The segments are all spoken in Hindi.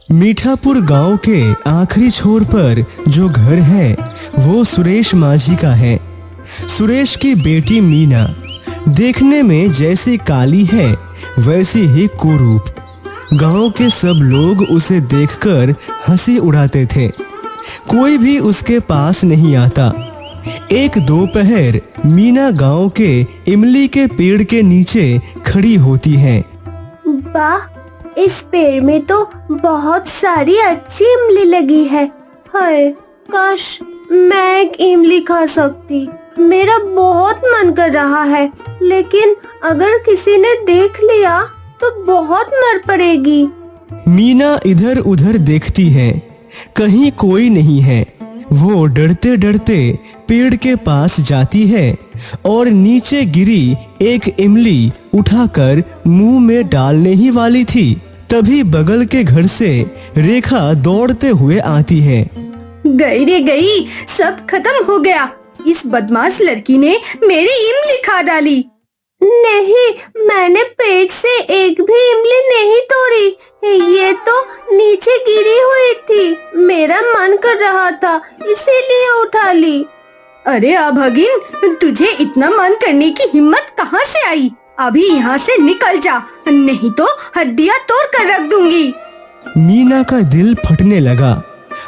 मीठापुर गांव के आखिरी छोर पर जो घर है वो सुरेश माझी का है। सुरेश की बेटी मीना देखने में जैसी काली है वैसी ही कुरूप। गांव के सब लोग उसे देखकर हंसी उड़ाते थे। कोई भी उसके पास नहीं आता। एक दोपहर मीना गांव के इमली के पेड़ के नीचे खड़ी होती है। वाह, इस पेड़ में तो बहुत सारी अच्छी इमली लगी है। हाय, काश मैं एक इमली खा सकती। मेरा बहुत मन कर रहा है, लेकिन अगर किसी ने देख लिया तो बहुत मर पड़ेगी। मीना इधर उधर देखती है, कहीं कोई नहीं है। वो डरते डरते पेड़ के पास जाती है और नीचे गिरी एक इमली उठाकर मुंह में डालने ही वाली थी। तभी बगल के घर से रेखा दौड़ते हुए आती है। गई रे गई, सब खत्म हो गया। इस बदमाश लड़की ने मेरी इमली खा डाली। नहीं, मैंने पेड़ से एक भी इमली नहीं तोड़ी। ये तो नीचे गिरी हुई थी। मेरा मन कर रहा था, इसीलिए उठा ली। अरे अभागिन, तुझे इतना मन करने की हिम्मत कहाँ से आई? अभी यहाँ से निकल जा, नहीं तो हड्डियाँ तोड़ कर रख दूंगी। मीना का दिल फटने लगा।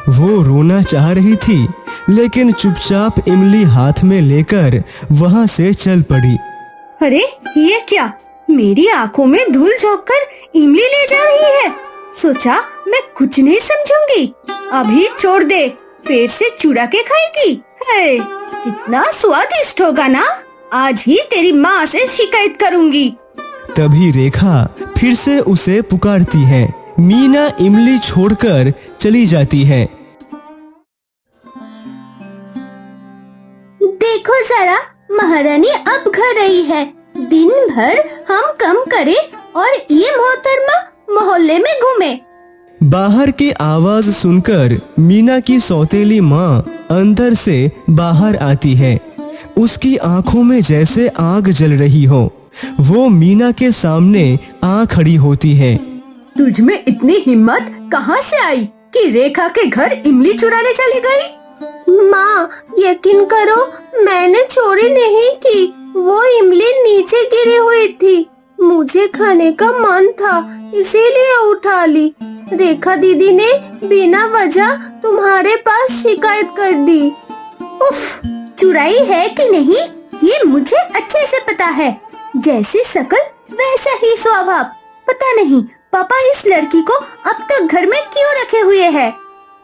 वो रोना चाह रही थी, लेकिन चुपचाप इमली हाथ में लेकर वहाँ से चल पड़ी। अरे ये क्या, मेरी आंखों में धूल झोंक कर इमली ले जा रही है। सोचा मैं कुछ नहीं समझूंगी। अभी छोड़ दे, पेड़ से चुरा के खाएगी। है, कितना स्वादिष्ट होगा ना। आज ही तेरी माँ से शिकायत करूंगी। तभी रेखा फिर से उसे पुकारती है। मीना इमली छोड़कर चली जाती है। देखो जरा, महारानी अब घर आई है। दिन भर हम कम करे और ये मोहतरमा मोहल्ले में घूमे। बाहर की आवाज सुनकर मीना की सौतेली माँ अंदर से बाहर आती है। उसकी आंखों में जैसे आग जल रही हो। वो मीना के सामने आ खड़ी होती है। तुझ में इतनी हिम्मत कहाँ से आई कि रेखा के घर इमली चुराने चली गई? माँ, यकीन करो, मैंने चोरी नहीं की। वो इमली नीचे गिरी हुई थी। मुझे खाने का मन था, इसीलिए उठा ली। रेखा दीदी ने बिना वजह तुम्हारे पास शिकायत कर दी। उफ, चुराई है कि नहीं ये मुझे अच्छे से पता है। जैसी शकल वैसा ही स्वभाव। पता नहीं पापा इस लड़की को अब तक घर में क्यों रखे हुए हैं?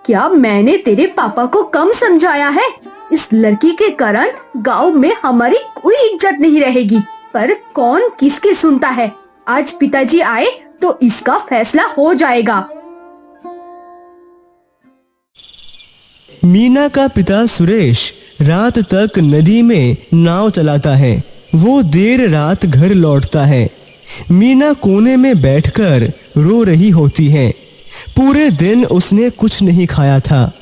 क्या मैंने तेरे पापा को कम समझाया है? इस लड़की के कारण गांव में हमारी कोई इज्जत नहीं रहेगी। पर कौन किसकी सुनता है? आज पिताजी आए तो इसका फैसला हो जाएगा। मीना का पिता सुरेश रात तक नदी में नाव चलाता है। वो देर रात घर लौटता है। मीना कोने में बैठकर रो रही होती है। पूरे दिन उसने कुछ नहीं खाया था।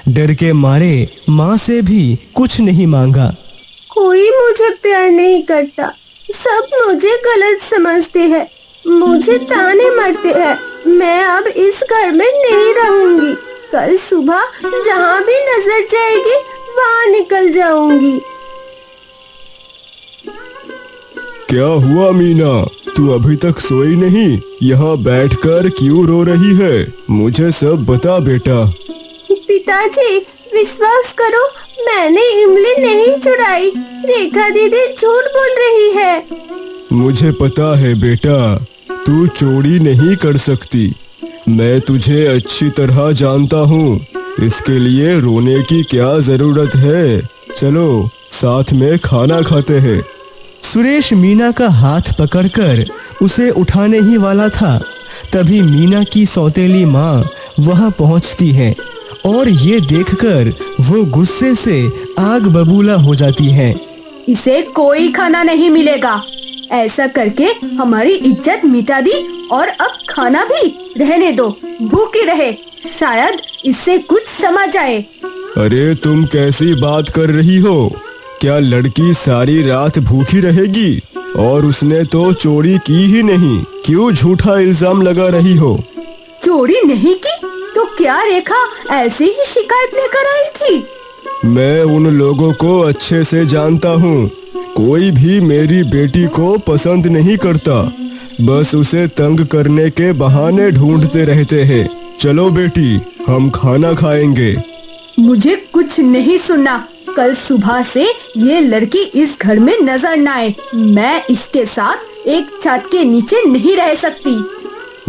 डर के मारे माँ से भी कुछ नहीं मांगा। कोई मुझे प्यार नहीं करता, सब मुझे गलत समझते हैं, मुझे ताने मारते हैं। मैं अब इस घर में नहीं रहूंगी। कल सुबह जहाँ भी नजर जाएगी वहाँ निकल जाऊंगी। क्या हुआ मीना, तू अभी तक सोई नहीं? यहाँ बैठकर क्यों रो रही है? मुझे सब बता बेटा। पिताजी, विश्वास करो, मैंने इमली नहीं चुराई। रेखा दीदी झूठ बोल रही है। मुझे पता है बेटा, तू चोरी नहीं कर सकती। मैं तुझे अच्छी तरह जानता हूँ। इसके लिए रोने की क्या जरूरत है? चलो साथ में खाना खाते हैं। सुरेश मीना का हाथ पकड़कर उसे उठाने ही वाला था। तभी मीना की सौतेली माँ वहाँ पहुँचती है और ये देखकर वो गुस्से से आग बबूला हो जाती है। इसे कोई खाना नहीं मिलेगा। ऐसा करके हमारी इज्जत मिटा दी और अब खाना भी रहने दो। भूखी रहे, शायद इससे कुछ समझ आए। अरे तुम कैसी बात कर रही हो? क्या लड़की सारी रात भूखी रहेगी? और उसने तो चोरी की ही नहीं। क्यों झूठा इल्जाम लगा रही हो? चोरी नहीं की? तो क्या रेखा ऐसे ही शिकायत लेकर आई थी? मैं उन लोगों को अच्छे से जानता हूँ। कोई भी मेरी बेटी को पसंद नहीं करता, बस उसे तंग करने के बहाने ढूंढते रहते हैं। चलो बेटी, हम खाना खाएंगे। मुझे कुछ नहीं सुनना। कल सुबह से ये लड़की इस घर में नजर न आए। मैं इसके साथ एक छत के नीचे नहीं रह सकती।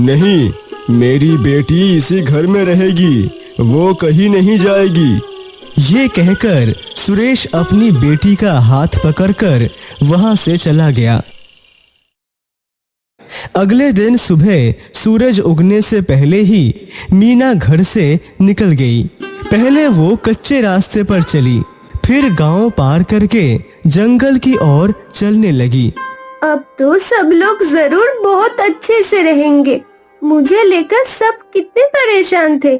नहीं, मेरी बेटी इसी घर में रहेगी, वो कहीं नहीं जाएगी। ये कहकर सुरेश अपनी बेटी का हाथ पकड़कर वहां से चला गया। अगले दिन सुबह सूरज उगने से पहले ही मीना घर से निकल गई। पहले वो कच्चे रास्ते पर चली, फिर गांव पार करके जंगल की ओर चलने लगी। अब तो सब लोग जरूर बहुत अच्छे से रहेंगे। मुझे लेकर सब कितने परेशान थे।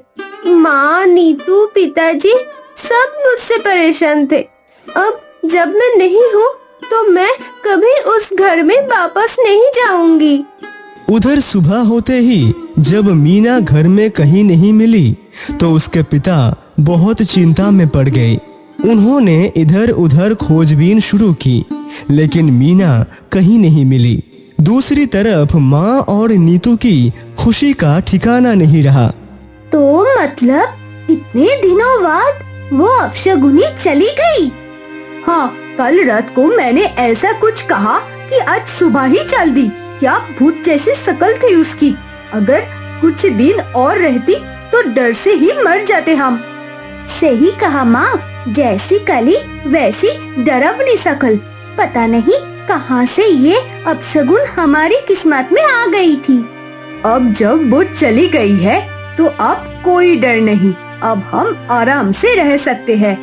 माँ, नीतू, पिताजी सब मुझसे परेशान थे। अब जब मैं नहीं हूँ तो मैं कभी उस घर में वापस नहीं जाऊंगी। उधर सुबह होते ही जब मीना घर में कहीं नहीं मिली तो उसके पिता बहुत चिंता में पड़ गए। उन्होंने इधर उधर खोजबीन शुरू की, लेकिन मीना कहीं नहीं मिली। दूसरी तरफ माँ और नीतू की खुशी का ठिकाना नहीं रहा। तो मतलब इतने दिनों बाद वो अपशगुनी चली गई? हाँ, कल रात को मैंने ऐसा कुछ कहा कि आज सुबह ही चल दी। क्या भूत जैसी शक्ल थी उसकी। अगर कुछ दिन और रहती तो डर से ही मर जाते हम। सही कहा माँ, जैसी कली वैसी डरावनी शक्ल। पता नहीं कहाँ से ये अपशगुन हमारी किस्मत में आ गई थी। अब जब वो चली गई है तो अब कोई डर नहीं। अब हम आराम से रह सकते हैं।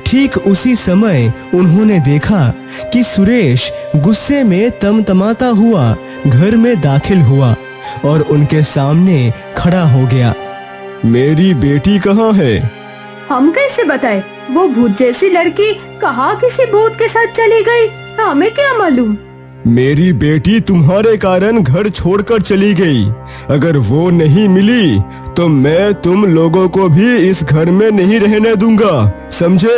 ठीक उसी समय उन्होंने देखा कि सुरेश गुस्से में तमतमाता हुआ घर में दाखिल हुआ और उनके सामने खड़ा हो गया। मेरी बेटी कहाँ है? हम कैसे बताएं? वो भूत जैसी लड़की कहाँ किसी भूत के साथ चली गई, हमें क्या मालूम। मेरी बेटी तुम्हारे कारण घर छोड़कर चली गई। अगर वो नहीं मिली तो मैं तुम लोगों को भी इस घर में नहीं रहने दूंगा, समझे?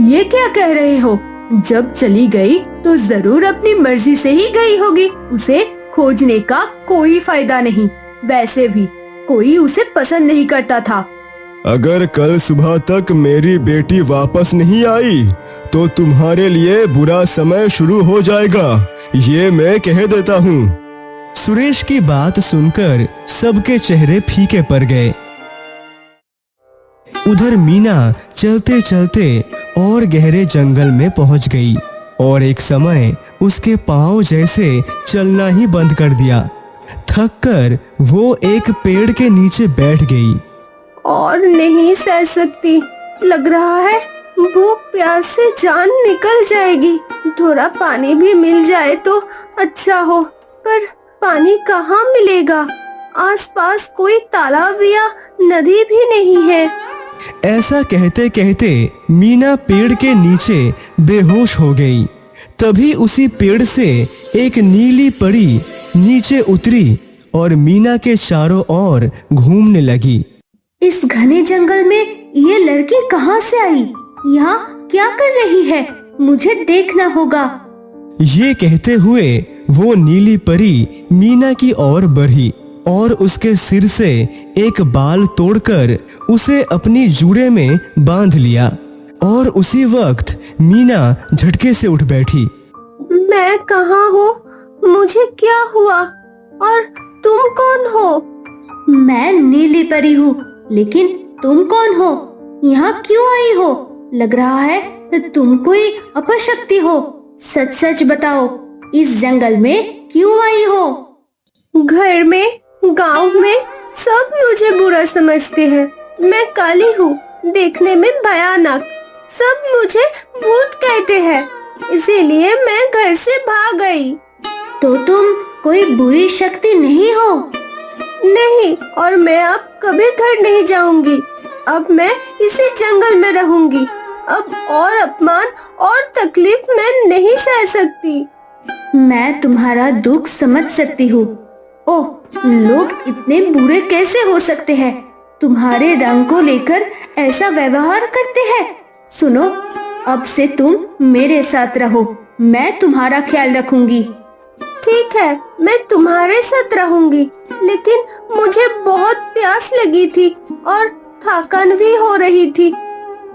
ये क्या कह रहे हो? जब चली गई तो जरूर अपनी मर्जी से ही गई होगी। उसे खोजने का कोई फायदा नहीं। वैसे भी कोई उसे पसंद नहीं करता था। अगर कल सुबह तक मेरी बेटी वापस नहीं आई तो तुम्हारे लिए बुरा समय शुरू हो जाएगा, ये मैं कह देता हूँ। सुरेश की बात सुनकर सबके चेहरे फीके पड़ गए। उधर मीना चलते चलते और गहरे जंगल में पहुंच गई और एक समय उसके पांव जैसे चलना ही बंद कर दिया। थककर वो एक पेड़ के नीचे बैठ गई। और नहीं सह सकती, लग रहा है भूख प्यास से जान निकल जाएगी। थोड़ा पानी भी मिल जाए तो अच्छा हो, पर पानी कहाँ मिलेगा? आसपास कोई तालाब या नदी भी नहीं है। ऐसा कहते कहते मीना पेड़ के नीचे बेहोश हो गई। तभी उसी पेड़ से एक नीली परी नीचे उतरी और मीना के चारों ओर घूमने लगी। इस घने जंगल में ये लड़की कहाँ से आई? यहाँ क्या कर रही है? मुझे देखना होगा। ये कहते हुए वो नीली परी मीना की ओर बढ़ी और उसके सिर से एक बाल तोड़कर उसे अपनी जूड़े में बांध लिया और उसी वक्त मीना झटके से उठ बैठी। मैं कहाँ हूँ? मुझे क्या हुआ? और तुम कौन हो? मैं नीली परी हूँ, लेकिन तुम कौन हो? यहाँ क्यों आई हो? लग रहा है तुम कोई अपशक्ति हो। सच सच बताओ, इस जंगल में क्यों आई हो? घर में, गांव में सब मुझे बुरा समझते हैं। मैं काली हूँ, देखने में भयानक। सब मुझे भूत कहते हैं, इसीलिए मैं घर से भाग गई। तो तुम कोई बुरी शक्ति नहीं हो? नहीं, और मैं अब कभी घर नहीं जाऊंगी। अब मैं इसी जंगल में रहूंगी। अब और अपमान और तकलीफ मैं नहीं सह सकती। मैं तुम्हारा दुख समझ सकती हूँ। ओह, लोग इतने बुरे कैसे हो सकते हैं? तुम्हारे रंग को लेकर ऐसा व्यवहार करते हैं। सुनो, अब से तुम मेरे साथ रहो, मैं तुम्हारा ख्याल रखूंगी। ठीक है, मैं तुम्हारे साथ रहूंगी, लेकिन मुझे बहुत प्यास लगी थी और थकान भी हो रही थी।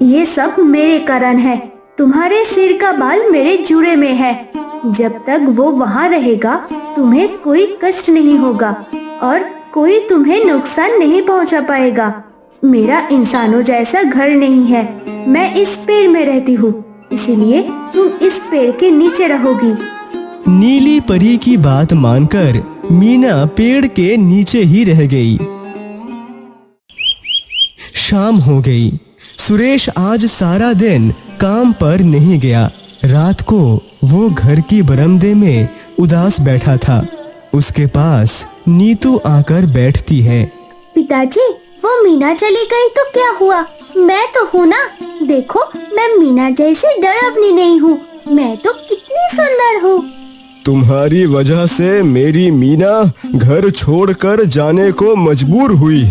ये सब मेरे कारण है। तुम्हारे सिर का बाल मेरे जूड़े में है। जब तक वो वहाँ रहेगा तुम्हें कोई कष्ट नहीं होगा और कोई तुम्हें नुकसान नहीं पहुँचा पाएगा। मेरा इंसानों जैसा घर नहीं है। मैं इस पेड़ में रहती हूँ, इसीलिए तुम इस पेड़ के नीचे रहोगी। नीली परी की बात मानकर मीना पेड़ के नीचे ही रह गई। शाम हो गई। सुरेश आज सारा दिन काम पर नहीं गया। रात को वो घर की बरामदे में उदास बैठा था। उसके पास नीतू आकर बैठती है। पिताजी, वो मीना चली गई तो क्या हुआ? मैं तो हूँ ना। देखो, मैं मीना जैसी डरावनी नहीं हूँ। मैं तो कितनी सुंदर हूँ। तुम्हारी वजह से मेरी मीना घर छोड़कर जाने को मजबूर हुई।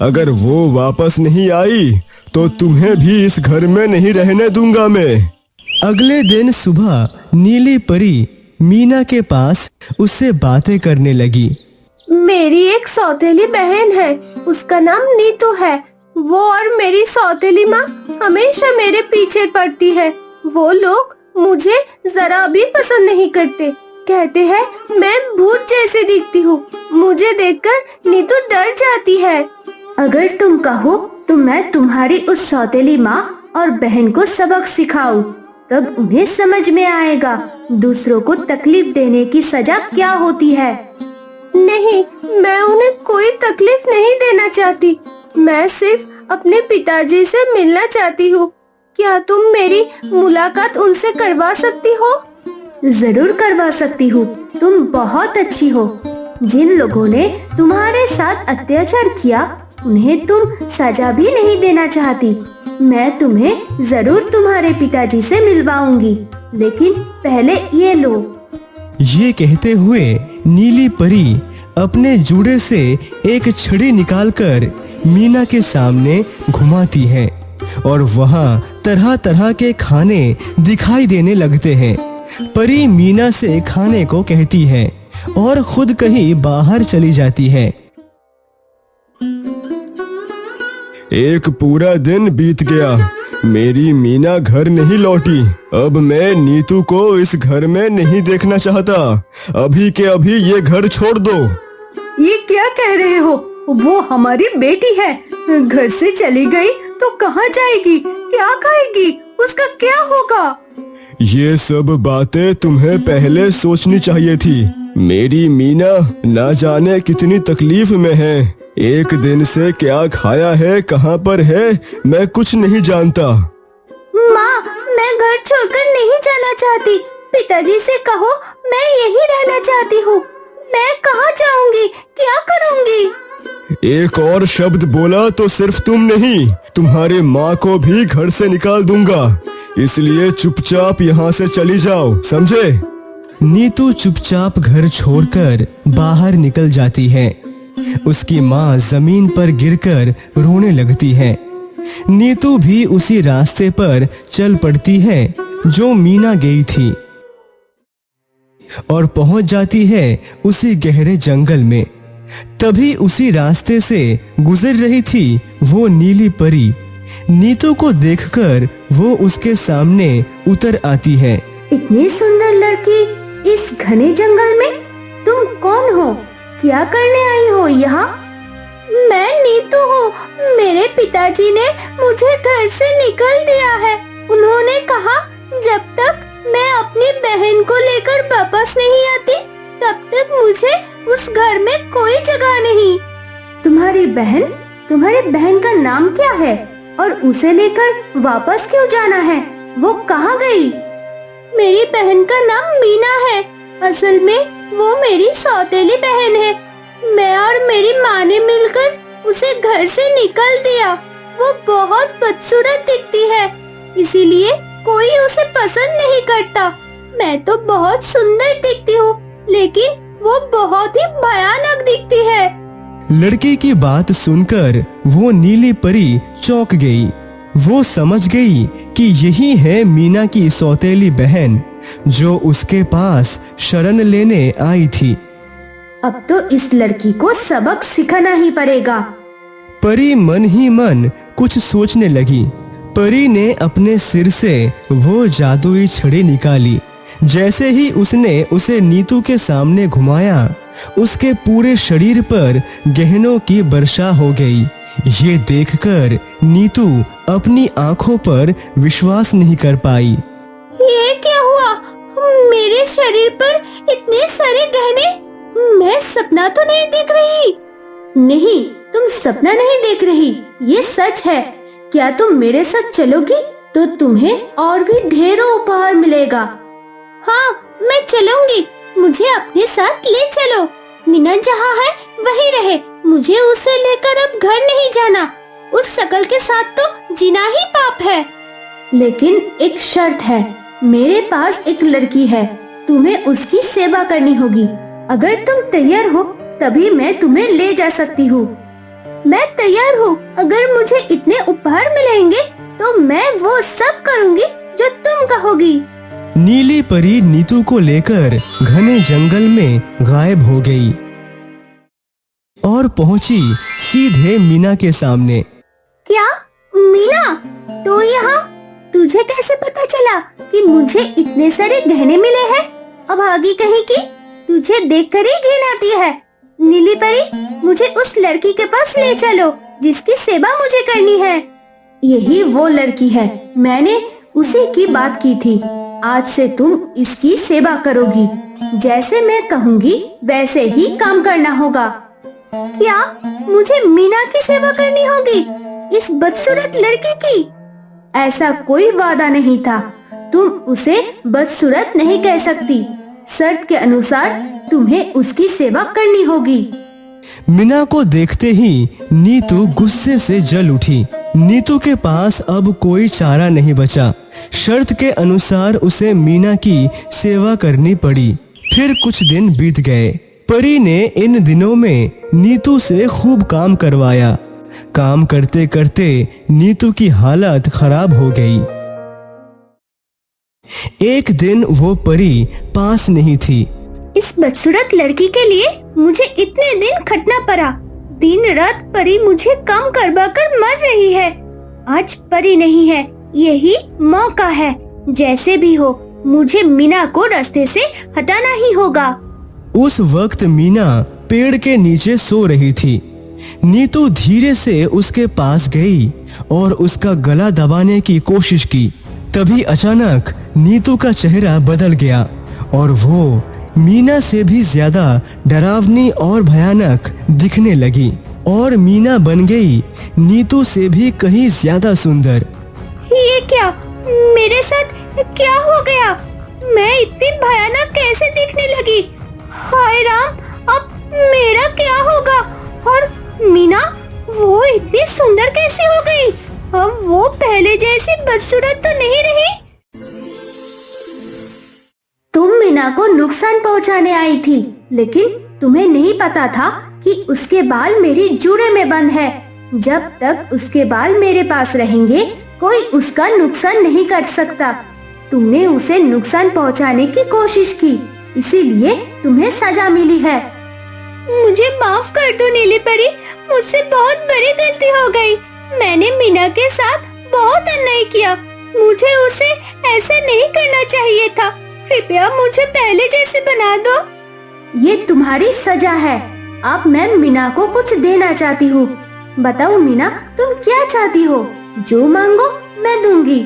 अगर वो वापस नहीं आई तो तुम्हें भी इस घर में नहीं रहने दूंगा मैं। अगले दिन सुबह नीली परी मीना के पास उससे बातें करने लगी। मेरी एक सौतेली बहन है, उसका नाम नीतू है। वो और मेरी सौतेली माँ हमेशा मेरे पीछे पड़ती है। वो लोग मुझे जरा भी पसंद नहीं करते। कहते हैं मैं भूत जैसे दिखती हूँ। मुझे देखकर नीतू डर जाती है। अगर तुम कहो तो मैं तुम्हारी उस सौतेली माँ और बहन को सबक सिखाऊं, तब उन्हें समझ में आएगा दूसरों को तकलीफ देने की सजा क्या होती है। नहीं, मैं उन्हें कोई तकलीफ नहीं देना चाहती। मैं सिर्फ अपने पिताजी से मिलना चाहती हूँ। क्या तुम मेरी मुलाकात उनसे करवा सकती हो? जरूर करवा सकती हूँ। तुम बहुत अच्छी हो। जिन लोगों ने तुम्हारे साथ अत्याचार किया उन्हें तुम सजा भी नहीं देना चाहती। मैं तुम्हें जरूर तुम्हारे पिताजी से मिलवाऊंगी, लेकिन पहले ये लो। ये कहते हुए नीली परी अपने जूड़े से एक छड़ी निकालकर मीना के सामने घुमाती है और वहाँ तरह तरह के खाने दिखाई देने लगते हैं। परी मीना से खाने को कहती है और खुद कहीं बाहर चली जाती है। एक पूरा दिन बीत गया, मेरी मीना घर नहीं लौटी। अब मैं नीतू को इस घर में नहीं देखना चाहता। अभी के अभी ये घर छोड़ दो। ये क्या कह रहे हो? वो हमारी बेटी है। घर से चली गई तो कहाँ जाएगी? क्या खाएगी? उसका क्या होगा? ये सब बातें तुम्हें पहले सोचनी चाहिए थी। मेरी मीना ना जाने कितनी तकलीफ में है। एक दिन से क्या खाया है, कहाँ पर है, मैं कुछ नहीं जानता। माँ, मैं घर छोड़कर नहीं जाना चाहती। पिताजी से कहो मैं यहीं रहना चाहती हूँ। मैं कहाँ जाऊँगी? क्या करूँगी? एक और शब्द बोला तो सिर्फ तुम नहीं, तुम्हारे माँ को भी घर से निकाल दूंगा। इसलिए चुपचाप यहाँ से चली जाओ, समझे? नीतू चुपचाप घर छोड़कर बाहर निकल जाती है। उसकी माँ जमीन पर गिरकर रोने लगती है। नीतू भी उसी रास्ते पर चल पड़ती है जो मीना गई थी और पहुंच जाती है उसी गहरे जंगल में। तभी उसी रास्ते से गुजर रही थी वो नीली परी। नीतू को देखकर वो उसके सामने उतर आती है। इतनी सुंदर लड़की इस घने जंगल में? तुम कौन हो? क्या करने आई हो यहाँ? मैं नीतू हूँ। मेरे पिताजी ने मुझे घर से निकल दिया है। उन्होंने कहा जब तक मैं अपनी बहन को लेकर वापस नहीं आती तब तक मुझे उस घर में कोई जगह नहीं। तुम्हारी बहन का नाम क्या है और उसे लेकर वापस क्यों जाना है? वो कहाँ गई? मेरी बहन का नाम मीना है। असल में वो मेरी सौतेली बहन है। मैं और मेरी माँ ने मिलकर उसे घर से निकाल दिया। वो बहुत बदसूरत दिखती है, इसीलिए कोई उसे पसंद नहीं करता। मैं तो बहुत सुंदर दिखती हूँ, लेकिन वो बहुत ही भयानक दिखती है। लड़की की बात सुनकर वो नीली परी चौंक गई। वो समझ गई कि यही है मीना की सौतेली बहन जो उसके पास शरण लेने आई थी। अब तो इस लड़की को सबक सिखाना ही पड़ेगा। परी मन ही मन कुछ सोचने लगी। परी ने अपने सिर से वो जादुई छड़ी निकाली। जैसे ही उसने उसे नीतू के सामने घुमाया, उसके पूरे शरीर पर गहनों की वर्षा हो गई। ये देखकर नीतू अपनी आंखों पर विश्वास नहीं कर पाई। ये क्या हुआ? मेरे शरीर पर इतने सारे गहने? मैं सपना तो नहीं देख रही। नहीं, तुम सपना नहीं देख रही, ये सच है। क्या तुम मेरे साथ चलोगी तो तुम्हें और भी ढेरों उपहार मिलेगा। हाँ, मैं चलूंगी। मुझे अपने साथ ले चलो। मीना जहाँ है वहीं रहे। मुझे उसे लेकर अब घर नहीं जाना। उस शकल के साथ तो जीना ही पाप है। लेकिन एक शर्त है। मेरे पास एक लड़की है, तुम्हें उसकी सेवा करनी होगी। अगर तुम तैयार हो तभी मैं तुम्हें ले जा सकती हूँ। मैं तैयार हूँ। अगर मुझे इतने उपहार मिलेंगे तो मैं वो सब करूँगी जो तुम कहोगी। नीली परी नीतू को लेकर घने जंगल में गायब हो गई और पहुंची सीधे मीना के सामने। क्या मीना, तो यहाँ? तुझे कैसे पता चला कि मुझे इतने सारे गहने मिले हैं? अब आगे कहीं की तुझे देखकर ही घिन आती है। नीली परी, मुझे उस लड़की के पास ले चलो जिसकी सेवा मुझे करनी है। यही वो लड़की है, मैंने उसी की बात की थी। आज से तुम इसकी सेवा करोगी। जैसे मैं कहूँगी वैसे ही काम करना होगा। क्या मुझे मीना की सेवा करनी होगी? इस बदसूरत लड़की की? ऐसा कोई वादा नहीं था। तुम उसे बदसूरत नहीं कह सकती। शर्त के अनुसार तुम्हें उसकी सेवा करनी होगी। मीना को देखते ही नीतू गुस्से से जल उठी। नीतू के पास अब कोई चारा नहीं बचा। शर्त के अनुसार उसे मीना की सेवा करनी पड़ी। फिर कुछ दिन बीत गए। परी ने इन दिनों में नीतू से खूब काम करवाया। काम करते करते नीतू की हालत खराब हो गई। एक दिन वो परी पास नहीं थी। इस बदसूरत लड़की के लिए मुझे इतने दिन खटना पड़ा। दिन रात परी मुझे काम करवा कर मर रही है। आज परी नहीं है, यही मौका है। जैसे भी हो मुझे मीना को रास्ते से हटाना ही होगा। उस वक्त मीना पेड़ के नीचे सो रही थी। नीतू धीरे से उसके पास गई और उसका गला दबाने की कोशिश की। तभी अचानक नीतू का चेहरा बदल गया और वो मीना से भी ज्यादा डरावनी और भयानक दिखने लगी और मीना बन गई नीतू से भी कहीं ज्यादा सुंदर। ये क्या मेरे साथ क्या हो गया? मैं इतनी भयानक कैसे दिखने लगी? हाय राम, अब मेरा क्या होगा? और मीना, वो इतनी सुंदर कैसे हो गई? अब वो पहले जैसी बदसूरत तो नहीं रही। तुम मीना को नुकसान पहुंचाने आई थी, लेकिन तुम्हें नहीं पता था कि उसके बाल मेरी जुड़े में बंद है। जब तक उसके बाल मेरे पास रहेंगे कोई उसका नुकसान नहीं कर सकता। तुमने उसे नुकसान पहुंचाने की कोशिश की, इसीलिए तुम्हें सजा मिली है। मुझे माफ कर दो नीली परी, मुझसे बहुत बड़ी गलती हो गई। मैंने मीना के साथ बहुत अन्याय किया। मुझे उसे ऐसा नहीं करना चाहिए था। कृपया मुझे पहले जैसे बना दो। ये तुम्हारी सजा है। अब मैं मीना को कुछ देना चाहती हूँ। बताओ मीना, तुम क्या चाहती हो? जो मांगो मैं दूंगी।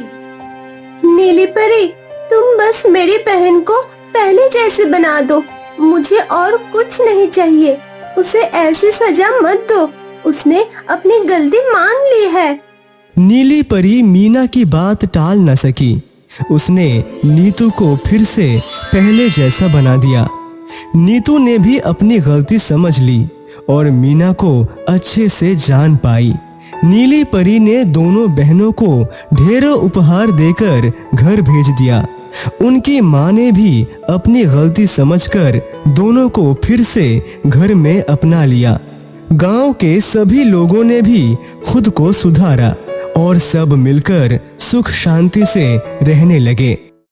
नीली परी, तुम बस मेरी बहन को पहले जैसे बना दो। मुझे और कुछ नहीं चाहिए। उसे ऐसी सजा मत दो। उसने अपनी गलती मान ली है। नीली परी मीना की बात टाल न सकी। उसने नीतू को फिर से पहले जैसा बना दिया। नीतू ने भी अपनी गलती समझ ली और मीना को अच्छे से जान पाई। नीली परी ने दोनों बहनों को ढेरों उपहार देकर घर भेज दिया। उनकी माँ ने भी अपनी गलती समझकर दोनों को फिर से घर में अपना लिया। गांव के सभी लोगों ने भी खुद को सुधारा और सब मिलकर सुख शांति से रहने लगे।